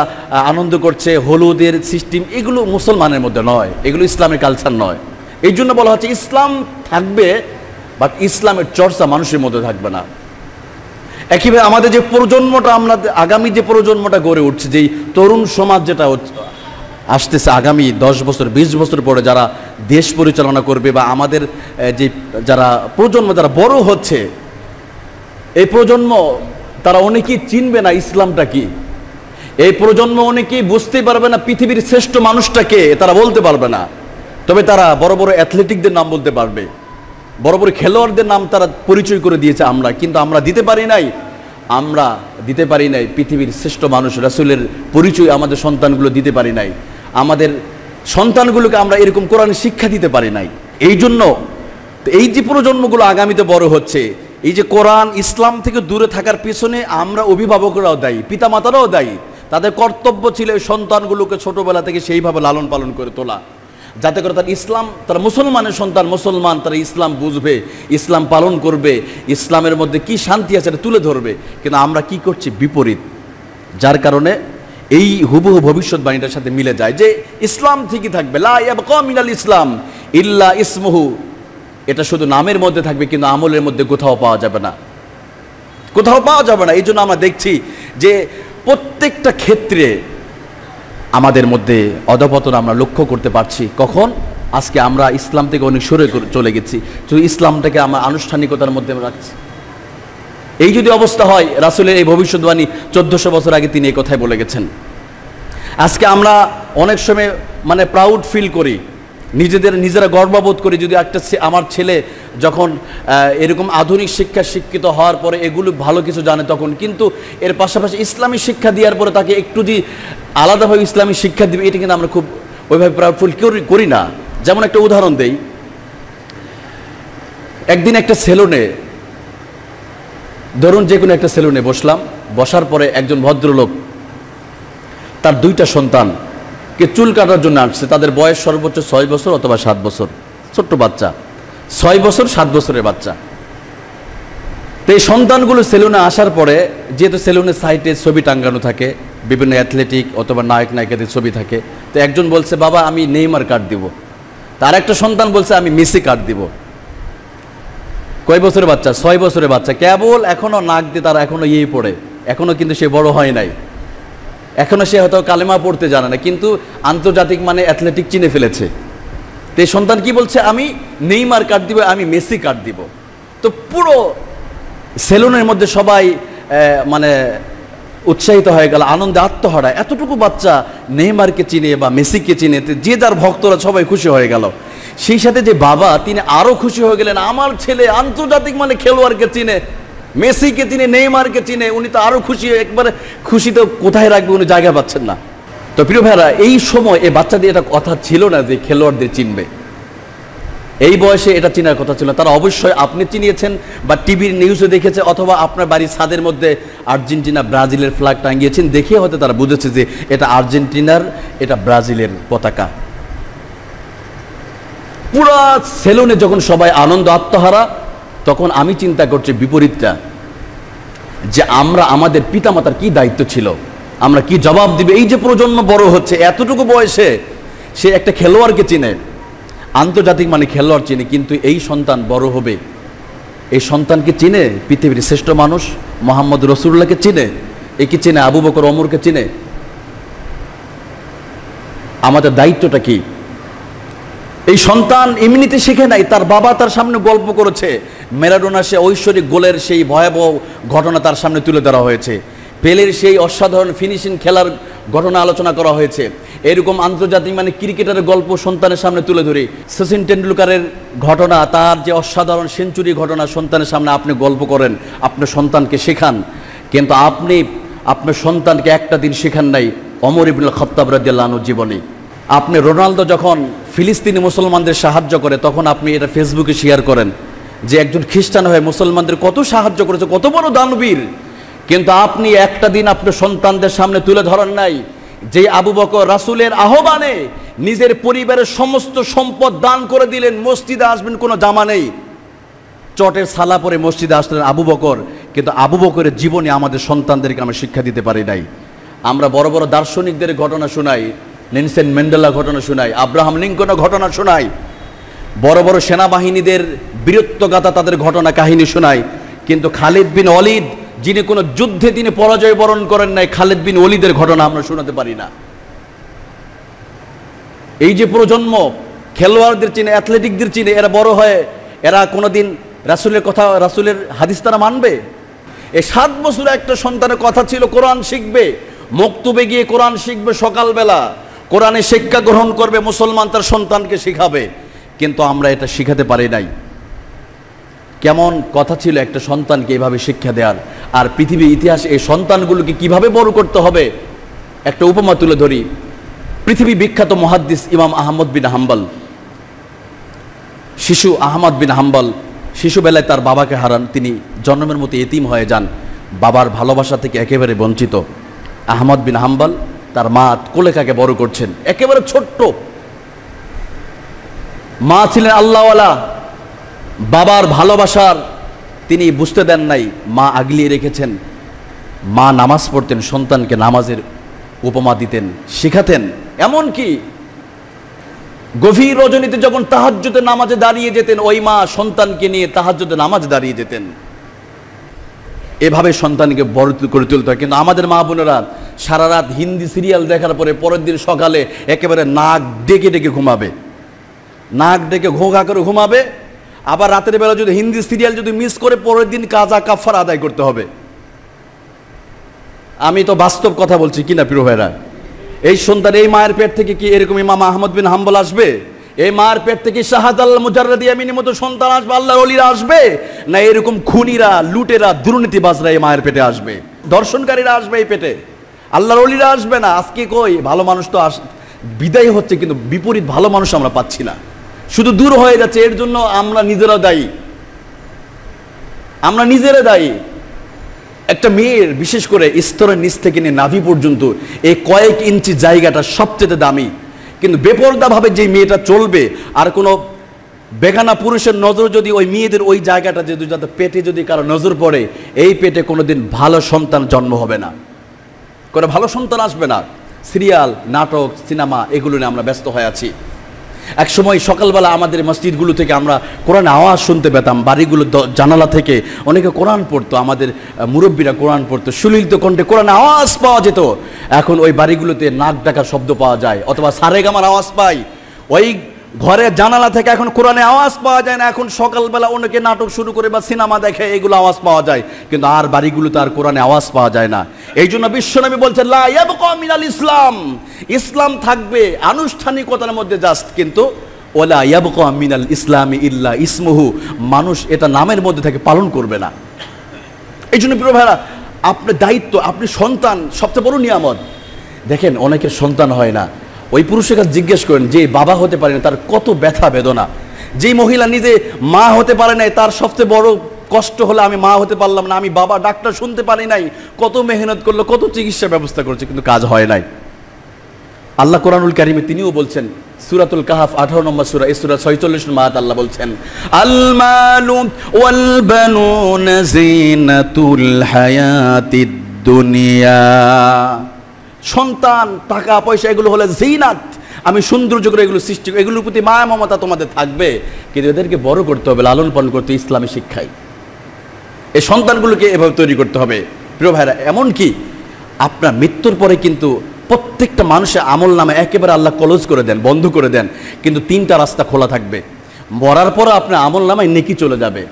আনন্দ করছে, হলুদের সিস্টেম, এগুলো মুসলমানের মধ্যে নয়, এগুলো ইসলামের কালচার নয়। এই জন্য বলা হচ্ছে ইসলাম থাকবে, বাট ইসলামের চর্চা মানুষের মধ্যে থাকবে না। একইভাবে আমাদের যে প্রজন্মটা, আমরা আগামী যে প্রজন্মটা গড়ে উঠছে, যেই তরুণ সমাজ যেটা আসতেছে আগামী 10 বছর 20 বছর পরে যারা দেশ পরিচালনা করবে, বা আমাদের যে যারা প্রজন্ম যারা বড় হচ্ছে, এই প্রজন্ম তারা অনেকেই চিনবে না ইসলামটা কি, এই প্রজন্ম অনেকেই বুঝতেই পারবে না পৃথিবীর শ্রেষ্ঠ মানুষটা কে, তারা বলতে পারবে না। তবে তারা বড় বড় অ্যাথলেটিকদের নাম বলতে পারবে, বড় বড় খেলোয়াড়দের নাম তারা পরিচয় করে দিয়েছে আমরা, কিন্তু আমরা দিতে পারি নাই পৃথিবীর শ্রেষ্ঠ মানুষ রাসূলের পরিচয় আমাদের সন্তানগুলো দিতে পারি নাই, আমাদের সন্তানগুলোকে আমরা এরকম কোরআন শিক্ষা দিতে পারি নাই। এই জন্য এই যে প্রজন্মগুলো আগামীতে বড় হচ্ছে, এই যে কোরআন ইসলাম থেকে দূরে থাকার পেছনে আমরা অভিভাবকরাও দায়ী, পিতামাতারাও দায়ী। তাদের কর্তব্য ছিল এই সন্তানগুলোকে ছোটবেলা থেকে সেইভাবে লালন পালন করে তোলা, যাতে করে তার ইসলাম, তারা মুসলমানের সন্তান, মুসলমান, তারা ইসলাম বুঝবে, ইসলাম পালন করবে, ইসলামের মধ্যে কি শান্তি আছে এটা তুলে ধরবে। কিন্তু আমরা কি করছি, বিপরীত, যার কারণে এই হুবহু ভবিষ্যৎবাণীটার সাথে মিলে যায় যে ইসলাম ঠিকই থাকবে, লা ইয়াবকা মিনাল ইসলাম ইল্লা ইসমুহু, এটা শুধু নামের মধ্যে থাকবে, কিন্তু আমলের মধ্যে কোথাও পাওয়া যাবে না, কোথাও পাওয়া যাবে না। এই জন্য আমরা দেখছি যে প্রত্যেকটা ক্ষেত্রে আমাদের মধ্যে অধপতন আমরা লক্ষ্য করতে পারছি। কখন? আজকে আমরা ইসলাম থেকে অনেক সরে চলে গেছি, শুধু ইসলামটাকে আমরা আনুষ্ঠানিকতার মধ্যে রাখছি। এই যদি অবস্থা হয়, রাসূলের এই ভবিষ্যৎবাণী 1400 বছর আগে তিনি এই কথাই বলে গেছেন। আজকে আমরা অনেক সময় মানে প্রাউড ফিল করি, নিজেরা গর্ববোধ করি, যদি একটা আমার ছেলে যখন এরকম আধুনিক শিক্ষা শিক্ষিত হওয়ার পরে এগুলো ভালো কিছু জানে তখন, কিন্তু এর পাশাপাশি ইসলামী শিক্ষা দেওয়ার পরে তাকে একটু যে আলাদাভাবে ইসলামী শিক্ষা দিবে, এটা কিন্তু আমরা খুব ওইভাবে প্রাউড ফিল করি না। যেমন একটা উদাহরণ দেই, একদিন একটা সেলুনে, ধরুন যে কোনো একটা সেলুনে বসার পরে একজন ভদ্রলোক তার 2টা সন্তানকে চুল কাটার জন্য আসছে, তাদের বয়স সর্বোচ্চ 6 বছর অথবা 7 বছর, ছোট্ট বাচ্চা, 6 বছর 7 বছরের বাচ্চা। তো এই সন্তানগুলো সেলুনে আসার পরে, যেহেতু সেলুনের সাইটে ছবি টাঙ্গানো থাকে, বিভিন্ন অ্যাথলেটিক অথবা নায়ক নায়িকাদের ছবি থাকে, তো একজন বলছে বাবা আমি নেইমার কার্ড দিব, তার একটা সন্তান বলছে আমি মেসি কার্ড দিব। কয় বছরের বাচ্চা? 6 বছরের বাচ্চা, কেবল এখনো নাক দিয়ে তার এখনো পড়ে, এখনো কিন্তু সে বড় হয় নাই, এখনো সে হয়তো কালেমা পড়তে জানে না, কিন্তু আন্তর্জাতিক মানে অ্যাথলেটিক চিনে ফেলেছে। তো এই সন্তান কি বলছে, আমি নেইমার কার্ড দিব, আমি মেসি কার্ড দিব। তো পুরো সেলুনের মধ্যে সবাই মানে উৎসাহিত হয়ে গেল, আনন্দে আত্মহারা, এতটুকু বাচ্চা নেইমারকে চিনে বা মেসিকে চিনে, যে যার ভক্তরা সবাই খুশি হয়ে গেল। সেই সাথে যে বাবা, তিনি আরো খুশি হয়ে গেলেন, আমার ছেলে আন্তর্জাতিক মানে খেলোয়াড়কে চিনে, মেসিকে চিনে, নেইমারকে চিনে, উনি তো আরো খুশি, একবারে খুশিতে কোথায় রাখবে উনি জায়গা পাচ্ছেন না। তো প্রিয় ভাইরা, এই সময় এই বাচ্চাদের এটা কথা ছিল না যে খেলোয়াড়দের চিনবে, এই বয়সে এটা চেনার কথা ছিল। তারা অবশ্যই আপনি চিনিয়েছেন বা টিভির নিউজে দেখেছে, অথবা আপনার বাড়ির ছাদের মধ্যে আর্জেন্টিনা ব্রাজিলের ফ্ল্যাগ টাঙিয়েছেন, দেখে হয়তো তারা বুঝেছে যে এটা আর্জেন্টিনার, এটা ব্রাজিলের পতাকা। পুরা সেলুনে যখন সবাই আনন্দ আত্মহারা, তখন আমি চিন্তা করছি বিপরীতটা, যে আমরা আমাদের পিতামাতার কি দায়িত্ব ছিল, আমরা কি জবাব দিবে। এই যে প্রজন্ম বড় হচ্ছে, এতটুকু বয়সে সে একটা খেলোয়াড়কে চিনে, আন্তর্জাতিক মানে খেলোয়াড় চিনে, কিন্তু এই সন্তান বড় হবে, এই সন্তানকে চিনে পৃথিবীর শ্রেষ্ঠ মানুষ মুহাম্মদ রাসূলুল্লাহকে চিনে, একে চিনে আবু বকর ওমরকে চিনে। আমাদের দায়িত্বটা কি? এই সন্তান এমনিতে শিখে নাই, তার বাবা তার সামনে গল্প করেছে, ম্যারাডোনা সে ঐশ্বরিক গোলের সেই ভয়াবহ ঘটনা তার সামনে তুলে ধরা হয়েছে, পেলের সেই অসাধারণ ফিনিশিং খেলার ঘটনা আলোচনা করা হয়েছে। এরকম আন্তর্জাতিক মানে ক্রিকেটারের গল্প সন্তানের সামনে তুলে ধরি, সচিন টেন্ডুলকারের ঘটনা, তার যে অসাধারণ সেঞ্চুরি ঘটনা সন্তানের সামনে আপনি গল্প করেন, আপনার সন্তানকে শেখান। কিন্তু আপনি আপনার সন্তানকে একটা দিন শেখান নাই ওমর ইবনুল খাত্তাব রাদিয়াল্লাহু আনহুর জীবনী। আপনি রোনালদো যখন ফিলিস্তিনি মুসলমানদের সাহায্য করে তখন আপনি এটা ফেসবুকে শেয়ার করেন যে একজন খ্রিস্টান হয়ে মুসলমানদের কত সাহায্য করেছে, কত বড় দানবীর। কিন্তু আপনি একটা দিন আপনার সন্তানদের সামনে তুলে ধরেন নাই যে আবু বকর রাসূলের আহ্বানে নিজের পরিবারের সমস্ত সম্পদ দান করে দিলেন, মসজিদে আসবেন কোনো জামা নেই, চটের সালা পরে মসজিদে আসলেন আবু বকর। কিন্তু আবু বকরের জীবনে আমাদের সন্তানদেরকে আমরা শিক্ষা দিতে পারি নাই। আমরা বড় বড় দার্শনিকদের ঘটনা শোনাই, নেলসন ম্যান্ডেলা ঘটনা শোনাই, আব্রাহাম লিঙ্কনের ঘটনা শোনাই, বড় বড় সেনাবাহিনীদের বীরত্বগাথা তাদের ঘটনা কাহিনী শোনাই, কিন্তু খালিদ বিন ওয়ালিদ যিনি কোনো যুদ্ধে তিনি পরাজয় বরণ করেন নাই, খালিদ বিন ওয়ালিদের ঘটনা আমরা শোনাতে পারি না। এই যে প্রজন্ম খেলোয়াড়দের চিনে, অ্যাথলেটিকদের চিনে, এরা বড় হয়ে এরা কোনোদিন রাসূলের কথা, রাসূলের হাদিস তারা মানবে? এই 7 বছরে একটা সন্তানের কথা ছিল কোরআন শিখবে, মক্তবে গিয়ে কোরআন শিখবে, সকালবেলা কোরআনে শিক্ষা গ্রহণ করবে, মুসলমান তার সন্তানকে শিখাবে। কিন্তু আমরা এটা শিখাতে পারি নাই। কেমন কথা ছিল একটা সন্তানকে এভাবে শিক্ষা দেওয়ার। আর পৃথিবীর ইতিহাসে এই সন্তানগুলোকে কিভাবে বড় করতে হবে একটা উপমা তুলে ধরি। পৃথিবী বিখ্যাত মুহাদ্দিস ইমাম আহমদ বিন হাম্বল, শিশু আহমদ বিন হাম্বল শিশুবেলায় তার বাবাকে হারান, তিনি জন্মের মতো এতিম হয়ে যান, বাবার ভালোবাসা থেকে একেবারে বঞ্চিত। আহমদ বিন হাম্বল তার মা কোলেকাকে বড় করছেন, একেবারে ছোট্ট। মা ছিলেন আল্লাহওয়ালা, বাবার ভালোবাসার তিনি বুঝতে দেন নাই, মা আগলিয়ে রেখেছেন। মা নামাজ পড়তেন, সন্তানকে নামাজের উপমা দিতেন, শেখাতেন। এমনকি গভীর রজনীতে যখন তাহাজ্জুদে নামাজে দাঁড়িয়ে যেতেন, ওই মা সন্তানকে নিয়ে তাহাজ্জুদে নামাজে দাঁড়িয়ে যেতেন। এভাবে সন্তানকে বড় করে তুলতে হয়। কিন্তু আমাদের মা বোনেরা সারা রাত হিন্দি সিরিয়াল দেখার পরে পরের দিন সকালে একেবারে নাক ডেকে ডেকে ঘুমাবে, নাক ডেকে ঘোঘা করে ঘুমাবে। আবার রাতের বেলা যদি হিন্দি সিরিয়াল যদি মিস করে পরের দিন কাজা কাফারা আদায় করতে হবে। আমি তো বাস্তব কথা বলছি কিনা প্রিয় ভাইরা? এই সন্তান, এই মায়ের পেট থেকে কি এরকম ইমাম আহমদ বিন হাম্বল আসবে? এই মায়ের পেট থেকে শাহাদাল মুজাররাদি ইয়ামিনীর মতো সন্তান আসবে, আল্লাহর ওলিরা আসবে? না এরকম খুনিরা, লুটেরা, দুর্নীতিবাজরা এই মায়ের পেটে আসবে, দর্শনকারীরা আসবে এই পেটে, আল্লাহর ওলিরা আসবে না? আজকে কই ভালো মানুষ তো বিদায় হচ্ছে, কিন্তু বিপরীত ভালো মানুষ আমরা পাচ্ছি না, শুধু দূর হয়ে যাচ্ছে। এর জন্য আমরা নিজেরা দায়ী, আমরা নিজেরা দায়ী। একটা মেয়ের বিশেষ করে স্তরের নিচ থেকে নিয়ে নাভি পর্যন্ত এই কয়েক ইঞ্চি জায়গাটা সবচেয়ে দামি। কিন্তু বেপরদাভাবে যে মেয়েটা চলবে, আর কোনো বেগানা পুরুষের নজর যদি ওই মেয়েদের ওই জায়গাটা যদি যাতে পেটে যদি কারো নজর পড়ে, এই পেটে কোনোদিন ভালো সন্তান জন্ম হবে না, কোনো ভালো সন্তান আসবে না। সিরিয়াল, নাটক, সিনেমা এগুলো নিয়ে আমরা ব্যস্ত হয়ে আছি। এক সময় সকালবেলা আমাদের মসজিদগুলো থেকে আমরা কোরআন আওয়াজ শুনতে পেতাম, বাড়িগুলো জানালা থেকে অনেকে কোরআন পড়তো, আমাদের মুরব্বীরা কোরআন পড়তো, সুলিলিত কণ্ঠে কোরআন আওয়াজ পাওয়া যেত। এখন ওই বাড়িগুলোতে নাক ডাকার শব্দ পাওয়া যায়, অথবা সারেগামার আওয়াজ পাই। ওই ঘরের জানালা থেকে এখন কোরআনে আওয়াজ পাওয়া যায় না। এখন সকালবেলা অনেকে নাটক শুরু করে বা সিনেমা দেখে, এগুলো আওয়াজ পাওয়া যায়, কিন্তু আর বাড়িগুলোতে আর কোরআনে আওয়াজ পাওয়া যায় না। এই জন্য বিশ্বনবী বলছেন লা ইয়াবকা মিনাল ইসলাম, ইসলাম থাকবে আনুষ্ঠানিকতার মধ্যে জাস্ট, কিন্তু ওয়ালা ইয়াবকা মিনাল ইসলামি ইল্লা ইসমুহু, মানুষ এটা নামের মধ্যে থেকে পালন করবে না। এই জন্য প্রিয় ভাইরা, আপনার দায়িত্ব, আপনি সন্তান সবচেয়ে বড় নিয়ামত। দেখেন অনেকের সন্তান হয় না, ওই পুরুষের কাছে জিজ্ঞেস করেন যে বাবা হতে পারে না তার কত ব্যথা বেদনা। যেই মহিলা নিজে মা হতে পারে নাই, তার সবচেয়ে বড় কষ্ট হলো আমি মা হতে পারলাম না, আমি বাবা ডাক্তার শুনতে পারি নাই, কত মেহনত করলো, কত চিকিৎসা ব্যবস্থা করছে, কিন্তু কাজ হয় নাই। আল্লাহ কোরআনুল কারিমে তিনিও বলছেন, সূরাতুল কাহফ 18 নম্বর সূরা, এই সূরা 46 নম্বর আয়াত আল্লাহ বলছেন, আল মালু ওয়াল বানুনা জিনাতুল হায়াতিদ দুনিয়া। সন্তান, টাকা পয়সা এগুলো হলো জিনাত, আমি সৌন্দর্য করে এগুলো সৃষ্টি, এগুলোর প্রতি মায়া মমতা তোমাদের থাকবে, কিন্তু এদেরকে বড় করতে হবে, লালন পালন করতে ইসলামী শিক্ষায়। এই সন্তানগুলোকে এভাবে তৈরি করতে হবে। প্রিয় ভাইরা, এমনকি আপনার মৃত্যুর পরে কিন্তু প্রত্যেকটা মানুষের আমল নামে একেবারে আল্লাহ ক্লোজ করে দেন, বন্ধ করে দেন, কিন্তু 3টা রাস্তা খোলা থাকবে। মরার পর আপনার আমল নামায় নেকি চলে যাবে।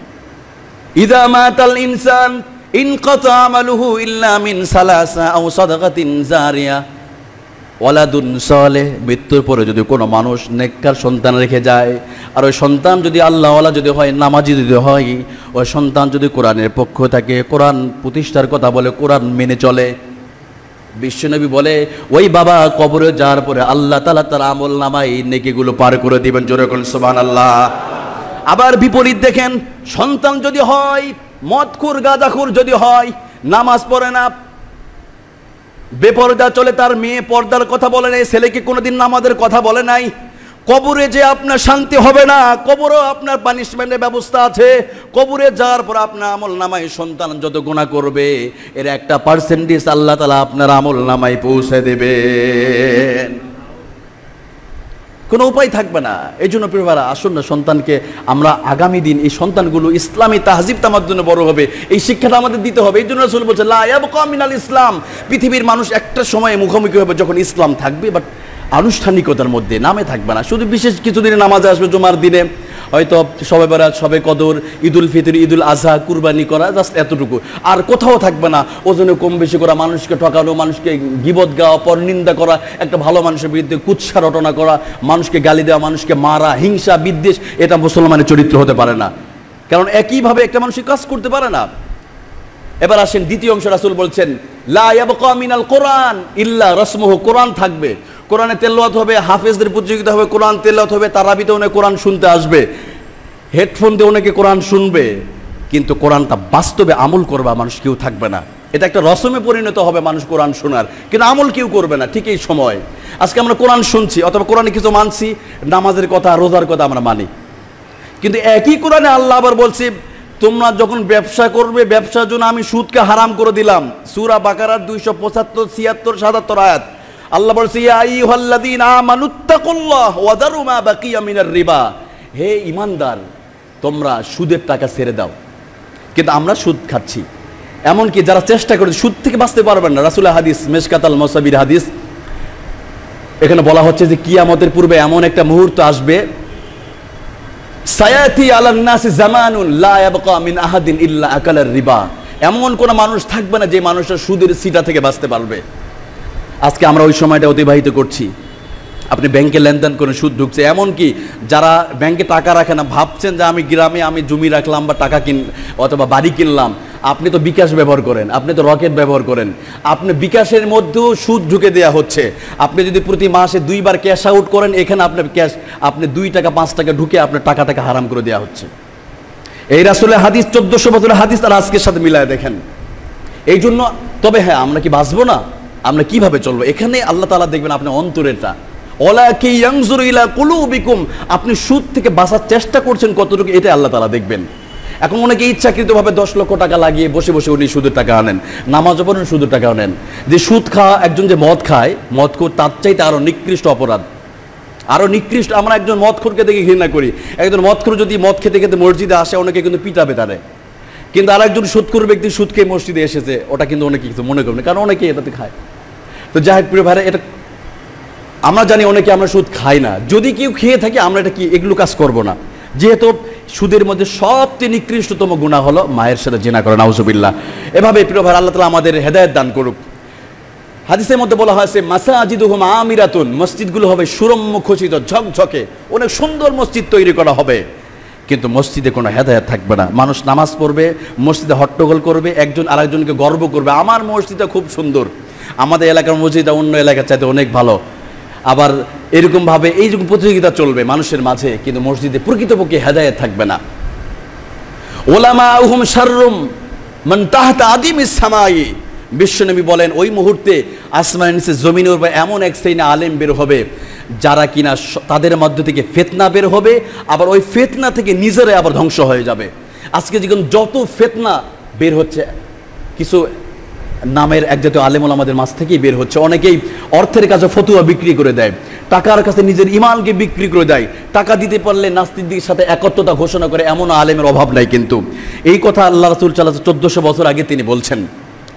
ইযা মাতাল ইনসান ইনকাতা আমালুহু ইল্লা মিন সালাসা আও সাদাকাতিন জারিয়া ওয়ালাদুন সালেহ। মৃত্যুর পরে যদি কোনো মানুষ নেককার সন্তান রেখে যায়, আর ওই সন্তান যদি আল্লাহওয়ালা যদি হয়, নামাজি যদি হয়, ওই সন্তান যদি কোরআনের পক্ষ থাকে, কোরআন প্রতিষ্ঠার কথা বলে, কোরআন মেনে চলে, বিশ্বনবী বলে ওই বাবা কবরে যাওয়ার পরে আল্লাহ তাআলা তার আমল নামায় এই নেকিগুলো পার করে দিবেন। জোরে বলেন সুবহানাল্লাহ। আবার বিপরীত দেখেন, সন্তান যদি হয় মদখোর গাঁজাখোর, যদি হয় নামাজ পড়ে না, বেপরদা চলে, তার মেয়ে পর্দার কথা বলে নাই, ছেলেকে কোনোদিন নামাজের কথা বলে নাই, কবরে যে আপনার শান্তি হবে না, কবরও আপনার পানিশমেন্টের ব্যবস্থা আছে। কবরে যাওয়ার পর আপনার আমল নামায় সন্তান যত গুনাহ করবে এর একটা পার্সেন্টেজ আল্লাহ তাআলা আপনার আমল নামায় পৌঁছে দেবেন, কোনো উপায় থাকবে না। এই জন্য প্রিয় ভাইরা, আসুন না সন্তানকে আমরা আগামী দিন এই সন্তানগুলো ইসলামী তাহজিব তামার জন্য বড় হবে, এই শিক্ষাটা আমাদের দিতে হবে। এই জন্য রাসূল বলছে লা ইয়াবকা মিনাল ইসলাম, পৃথিবীর মানুষ একটা সময়ে মুখোমুখি হবে যখন ইসলাম থাকবে, বাট আনুষ্ঠানিকতার মধ্যে নামে থাকবে না। শুধু বিশেষ কিছুদিনে নামাজে আসবে, জুমার দিনে হয়তো শবে বরাত, শবে কদর, ঈদুল ফিতর, ঈদুল আজহা, কুরবানি করা, জাস্ট এতটুকু, আর কোথাও থাকবে না। ওজনে কম বেশি করা, মানুষকে ঠকানো, মানুষকে গীবত গাওয়া, পরনিন্দা করা, একটা ভালো মানুষের বিরুদ্ধে কুৎসা রটনা করা, মানুষকে গালি দেওয়া, মানুষকে মারা, হিংসা বিদ্বেষ, এটা মুসলমানের চরিত্র হতে পারে না, কারণ একইভাবে একটা মানুষের কাজ করতে পারে না। এবার আসেন দ্বিতীয় অংশ, রাসূল বলছেন লা ইয়াবকা মিনাল কোরআন ইল্লা রাসমুহু, কোরআন থাকবে, কোরআনে তেলাওয়াত হবে, হাফেজদের প্রতিযোগিতা হবে, কোরআন তেলাওয়াত হবে, তারাবিতে অনেক কোরআন শুনতে আসবে, হেডফোন দিয়ে অনেকে কোরআন শুনবে, কিন্তু কোরআনটা বাস্তবে আমল করবা মানুষ কেউ থাকবে না। এটা একটা রসমে পরিণত হবে মানুষ কোরআন শোনার, কিন্তু আমল কেউ করবে না। ঠিক এই সময় আজকে আমরা কোরআন শুনছি অথবা কোরআনে কিছু মানছি, নামাজের কথা, রোজার কথা আমরা মানি, কিন্তু একই কোরআনে আল্লাহ আবার বলছে তোমরা যখন ব্যবসা করবে, ব্যবসার জন্য আমি সুদকে হারাম করে দিলাম। সূরা বাকারার 275, 76, 77 আয়াত আল্লাহ বলছে ইয়া আইয়ুহাল্লাযীনা আমানুত্তাকুল্লাহ ওয়া যারু মা বাকিয়া মিনার রিবা, হে ঈমানদার তোমরা সুদের টাকা ছেড়ে দাও। কিন্তু আমরা সুদ খাচ্ছি, এমনকি যারা চেষ্টা করে সুদ থেকে বাঁচতে পারবেন না। রাসূলের হাদিস, মিশকাতুল মুসাবির হাদিস, এখানে বলা হচ্ছে যে কিয়ামতের পূর্বে এমন একটা মুহূর্ত আসবে, সায়াতি আলান নাসি জামানুন লা ইয়াবকা মিন আহাদিন ইল্লা আকালার রিবা, এমন কোন মানুষ থাকবে না যে মানুষটা সুদের সিটা থেকে বাঁচতে পারবে। আজকে আমরা ওই সময়টা অতিবাহিত করছি। আপনি ব্যাংকে লেনদেন করে সুদ ঢুকছে, এমনকি যারা ব্যাংকে টাকা রাখে না ভাবছেন যে আমি গ্রামে আমি জমি রাখলাম বা টাকা অথবা বাড়ি কিনলাম, আপনি তো বিকাশ ব্যবহার করেন, আপনি তো রকেট ব্যবহার করেন, আপনি বিকাশের মধ্যেও সুদ ঢুকে দেওয়া হচ্ছে। আপনি যদি প্রতি মাসে 2 বার ক্যাশ আউট করেন, এখানে আপনার ক্যাশ আপনি 2 টাকা 5 টাকা ঢুকে আপনার টাকাটাকে হারাম করে দেওয়া হচ্ছে। এই রাসূলের হাদিস 1400 বছরের হাদিস আর আজকের সাথে মিলায় দেখেন। এই জন্য তবে হ্যাঁ, আমরা কি বাঁচবো না? আমরা কিভাবে চলবো? এখানে আল্লাহ তাআলা দেখবেন আপনার অন্তরেরটা, ওয়ালাকি ইয়ানজুরু ইলা কুলুবিকুম, আপনি সুদ থেকে বাঁচার চেষ্টা করছেন কতটুকু, এটা আল্লাহ তাআলা দেখবেন। এখন অনেকে ইচ্ছাকৃতভাবে 10 লক্ষ টাকা লাগিয়ে বসে বসে উনি সুদের টাকা আনেন, নামাজও পড়েন সুদের টাকা আনেন। যে সুদ খাওয়া একজন যে মদ খায়, মদখোর তার চাইতে আরো নিকৃষ্ট অপরাধ, আরো নিকৃষ্ট। আমরা একজন মদখোরকে দেখে ঘৃণা করি, একজন মদখোর যদি মদ খেতে খেতে মসজিদে আসে অনেকে কিন্তু পিটাবে তারে, কিন্তু আর একজন সুদখোর ব্যক্তি সুদ খেয়ে মসজিদে এসেছে ওটা কিন্তু অনেকে কিছু মনে করবে না, কারণ অনেকেই এটাতে খায়। তো যাই হোক প্রিয় ভাইরা, এটা আমরা জানি অনেকে আমরা সুদ খাই না, যদি কেউ খেয়ে থাকে আমরা এটা কি এগুলো কাজ করব না, যেহেতু সুদের মধ্যে সবচেয়ে নিকৃষ্টতম গুনাহ হলো মায়ের সাথে জিনা করা, নাউজুবিল্লাহ। এভাবে প্রিয় ভাই আল্লাহ তাআলা আমাদের হেদায়েত দান করুক। হাদিসের মধ্যে বলা হয়েছে মাসাজিদুহুম আমিরাতুন, মসজিদগুলো হবে সুরম্যখচিত, ঝকঝকে, অনেক সুন্দর মসজিদ তৈরি করা হবে, কিন্তু মসজিদে কোনো হেদায়েত থাকবে না। মানুষ নামাজ পড়বে, মসজিদে হট্টগোল করবে, একজন আরেকজনকে গর্ব করবে, আমার মসজিদটা খুব সুন্দর, আমাদের এলাকার মসজিদটা অন্য এলাকার চাইতে অনেক ভালো। আবার এরকমভাবে এইরকম প্রতিযোগিতা চলবে মানুষের মাঝে, কিন্তু মসজিদে প্রকৃতপক্ষে হেদায়েত থাকবে না। উলামাউহুম শাররুম মান তাহতা আদিমিস সামাই, বিশ্বনবী বলেন ওই মুহূর্তে আসমানের নিচে জমিনের উপর এমন এক শ্রেণী আলেম বের হবে যারা কিনা তাদের মধ্য থেকে ফিতনা বের হবে, আবার ওই ফিতনা থেকে নিজেরাই আবার ধ্বংস হয়ে যাবে। আজকে যখন যত ফিতনা বের হচ্ছে, কিছু নামের এক জাতীয় আলেম ওলামাদের মাঝ থেকেই বের হচ্ছে। অনেকেই অর্থের কাছে ফতুয়া বিক্রি করে দেয়, টাকার কাছে নিজের ইমানকে বিক্রি করে দেয়, টাকা দিতে পারলে নাস্তিকদের সাথে একত্রতা ঘোষণা করে, এমন আলেমের অভাব নাই। কিন্তু এই কথা আল্লাহ রাসূল 1400 বছর আগে তিনি বলছেন।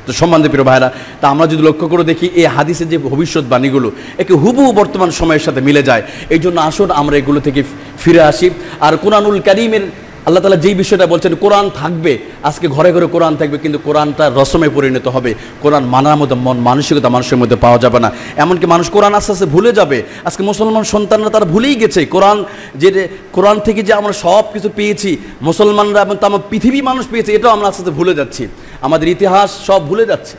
তো সম্মানিত প্রিয় ভাইরা, তা আমরা যদি লক্ষ্য করে দেখি এই হাদিসের যে ভবিষ্যৎবাণীগুলো একে হুবহু বর্তমান সময়ের সাথে মিলে যায়। এই জন্য আসুন আমরা এগুলো থেকে ফিরে আসি। আর কোরআনুল কারীমের আল্লাহ তাআলা যেই বিষয়টা বলছেন, কোরআন থাকবে, আজকে ঘরে ঘরে কোরআন থাকবে, কিন্তু কোরআনটা রসমে পরিণত হবে, কোরআন মানার মতো মন মানসিকতা মানুষের মধ্যে পাওয়া যাবে না। এমনকি মানুষ কোরআন আস্তে আস্তে ভুলে যাবে। আজকে মুসলমান সন্তানরা তারা ভুলেই গেছে কোরআন, যে কোরআন থেকে যে আমরা সব কিছু পেয়েছি, মুসলমানরা এবং তাম পৃথিবী মানুষ পেয়েছে, এটাও আমরা আস্তে আস্তে ভুলে যাচ্ছি। আমাদের ইতিহাস সব ভুলে যাচ্ছে।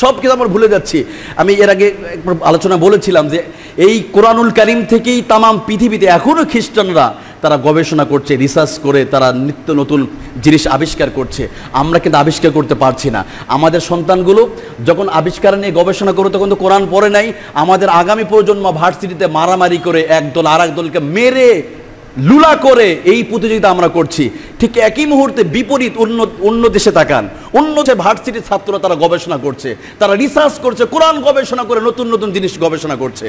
সব কিছু আমরা ভুলে যাচ্ছি। আমি এর আগে একবার আলোচনা বলেছিলাম যে এই কোরআনুল কারীম থেকেই তামাম পৃথিবীতে এখনও খ্রিস্টানরা তারা গবেষণা করছে, রিসার্চ করে তারা নিত্য নতুন জিনিস আবিষ্কার করছে। আমরা কিন্তু আবিষ্কার করতে পারছি না। আমাদের সন্তানগুলো যখন আবিষ্কার নিয়ে গবেষণা করে তখন তো কোরআন পড়ে নাই। আমাদের আগামী প্রজন্ম ভার্সিটিতে মারামারি করে একদল আর এক দলকে মেরে লুলা করে এই প্রতিযোগিতা আমরা করছি। ঠিক একই মুহূর্তে বিপরীত অন্য দেশে তাকান, অন্য যে ভার্সিটির ছাত্ররা তারা গবেষণা করছে, তারা রিসার্চ করছে, কোরআন গবেষণা করে নতুন নতুন জিনিস গবেষণা করছে,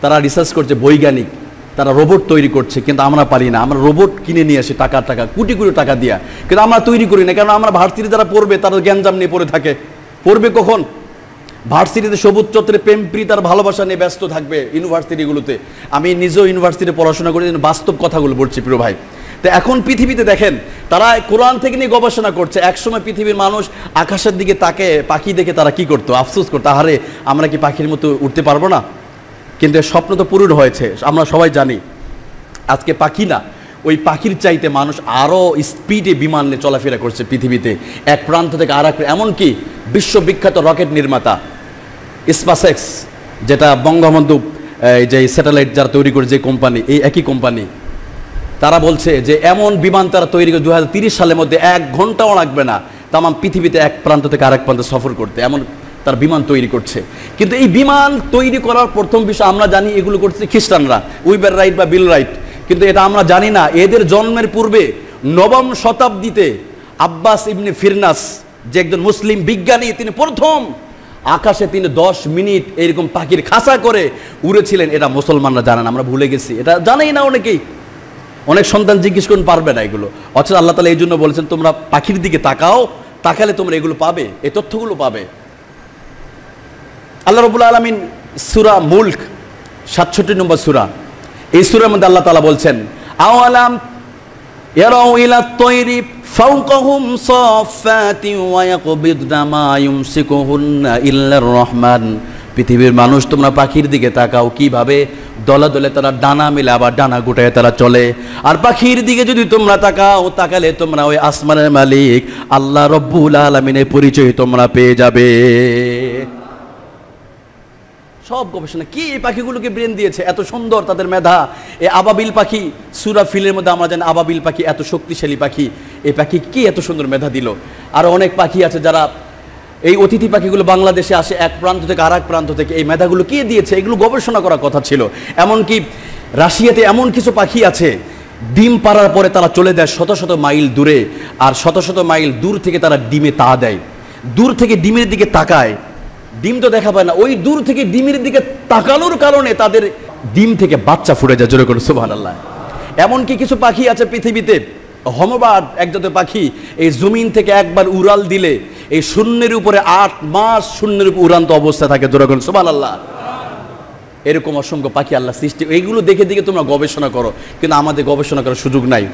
তারা রিসার্চ করছে, বৈজ্ঞানিক, তারা রোবট তৈরি করছে। কিন্তু আমরা পারি না। আমরা রোবট কিনে নিয়ে আসি টাকা কোটি কোটি টাকা দিয়া, কিন্তু আমরা তৈরি করি না। কারণ আমরা ভার্সিটি যারা পড়বে তারা জ্ঞানজাম নিয়ে পড়ে থাকে। পড়বে কখন? ভার্সিটিতে সবুজ চত্বরে প্রেমপ্রীত আর ভালোবাসা নিয়ে ব্যস্ত থাকবে ইউনিভার্সিটিগুলোতে। আমি নিজেও ইউনিভার্সিটিতে পড়াশোনা করি, বাস্তব কথাগুলো বলছি প্রিয় ভাই। তো এখন পৃথিবীতে দেখেন তারা কোরআন থেকে নিয়ে গবেষণা করছে। একসময় পৃথিবীর মানুষ আকাশের দিকে তাকে পাখি দেখে তারা কি করতো? আফসোস করতো, আহারে আমরা কি পাখির মতো উঠতে পারবো না? কিন্তু স্বপ্ন তো পূরণ হয়েছে, আমরা সবাই জানি। আজকে পাখি না, ওই পাখির চাইতে মানুষ আরও স্পিডে বিমান নিয়ে চলাফেরা করছে পৃথিবীতে, এক প্রান্ত থেকে আর এক। এমনকি বিশ্ববিখ্যাত রকেট নির্মাতা স্পেসএক্স, যেটা বঙ্গবন্ধু যে স্যাটেলাইট যারা তৈরি করে যে কোম্পানি, এই একই কোম্পানি, তারা বলছে যে এমন বিমান তারা তৈরি করে 2030 সালের মধ্যে 1 ঘন্টাও লাগবে না তামাম পৃথিবীতে এক প্রান্ত থেকে আরেক প্রান্তে সফর করতে, এমন তার বিমান তৈরি করছে। কিন্তু এই বিমান তৈরি করার প্রথম বিষয় আমরা জানি এগুলো করছে খ্রিস্টানরা, উইবার রাইট বা বিল রাইট। কিন্তু এটা আমরা জানি না এদের জন্মের পূর্বে 9ম শতাব্দীতে আব্বাস ইবনে ফিরনাস, যে একজন মুসলিম বিজ্ঞানী, তিনি প্রথম আকাশে তিনি 10 মিনিট এরকম পাখির খাঁচা করে উড়েছিলেন। এটা মুসলমানরা জানেন, আমরা ভুলে গেছি, এটা জানেই না অনেকেই। অনেক সন্তান জিজ্ঞেস করুন, পারবে না এগুলো। অথচ আল্লাহ তাআলা এই জন্য বলেছেন তোমরা পাখির দিকে তাকাও, তাকালে তোমরা এগুলো পাবে, এই তথ্যগুলো পাবে। আল্লাহ রাব্বুল আলামিন সূরা মুলক 67 নম্বর সূরা, এই সূরার মধ্যে আল্লাহ তাআলা বলছেন, আওয়ালাম ইয়ারাউ ইলা তায়রি ফাওকাহুম সাফাতিন ওয়া ইয়াকবিদনা মা ইউমসিকুহুন্না ইল্লার রহমান। পৃথিবীর মানুষ তোমরা পাখির দিকে তাকাও, কিভাবে দলে দলে তারা ডানা মেলে আবার ডানা গুটায় তারা চলে। আর পাখির দিকে যদি তোমরা তাকাও, তাকালে তোমরা ওই আসমানের মালিক আল্লাহ রব্বুল আলামিনের পরিচয় তোমরা পেয়ে যাবে। সব গবেষণা কি এই পাখিগুলোকে ব্রেন দিয়েছে, এত সুন্দর তাদের মেধা। এই আবাবিল পাখি, সূরা ফিলের মধ্যে আমরা জানি আবাবিল পাখি এত শক্তিশালী পাখি, এই পাখি কি এত সুন্দর মেধা দিল। আর অনেক পাখি আছে যারা এই অতিথি পাখিগুলো বাংলাদেশে আসে এক প্রান্ত থেকে আর এক প্রান্ত থেকে, এই মেধাগুলো কে দিয়েছে? এগুলো গবেষণা করার কথা ছিল। এমনকি রাশিয়াতে এমন কিছু পাখি আছে ডিম পাড়ার পরে তারা চলে যায় শত শত মাইল দূরে, আর শত শত মাইল দূর থেকে তারা ডিমে তা দেয়, দূর থেকে ডিমের দিকে তাকায়, ডিম তো দেখা পায় না, ওই দূর থেকে ডিমের দিকে তাকানোর কারণে তাদের ডিম থেকে বাচ্চা ফুটে যায়। জোরে করে সুবহানাল্লাহ। এমনকি কিছু পাখি আছে পৃথিবীতে, হোমবার্ড এক জাতীয় পাখি, এই জমিন থেকে একবার উড়াল দিলে এই শূন্যের উপরে 8 মাস শূন্যের উপর উড়ান্ত অবস্থায় থাকে। জোরে করে সুবহানাল্লাহ। এরকম অসংখ্য পাখি আল্লাহ সৃষ্টি, এইগুলো দেখে দেখে তোমরা গবেষণা করো, কিন্তু আমাদের গবেষণা করার সুযোগ নাই।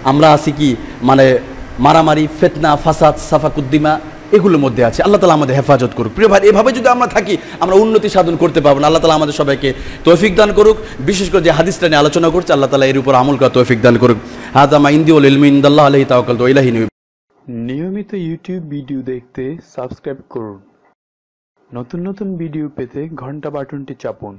আমরা আসি কি মানে মারামারি, ফিতনা, ফাসাদ, সাফাকুদ্দিমা এগুলোর মধ্যে আছে। আল্লাহ তাআলা আমাদের হেফাজত করুক। প্রিয় ভাই, এভাবে যদি আমরা থাকি আমরা উন্নতি সাধন করতে পারবো না। আল্লাহ তাআলা আমাদের সবাইকে তৌফিক দান করুক। বিশেষ করে যে হাদিসটা নিয়ে আলোচনা করছে, আল্লাহ তাআলা এর উপর আমল করার তৌফিক দান করুক। হাযা মা ইনদি ওয়াল ইলমু ইনদাল্লাহ আলাইহি তাওয়াক্কালতু ওয়া ইলাইহি নুব। নিয়মিত ইউটিউব ভিডিও দেখতে সাবস্ক্রাইব করুন। নতুন নতুন ভিডিও পেতে ঘন্টা বাটনটি চাপুন।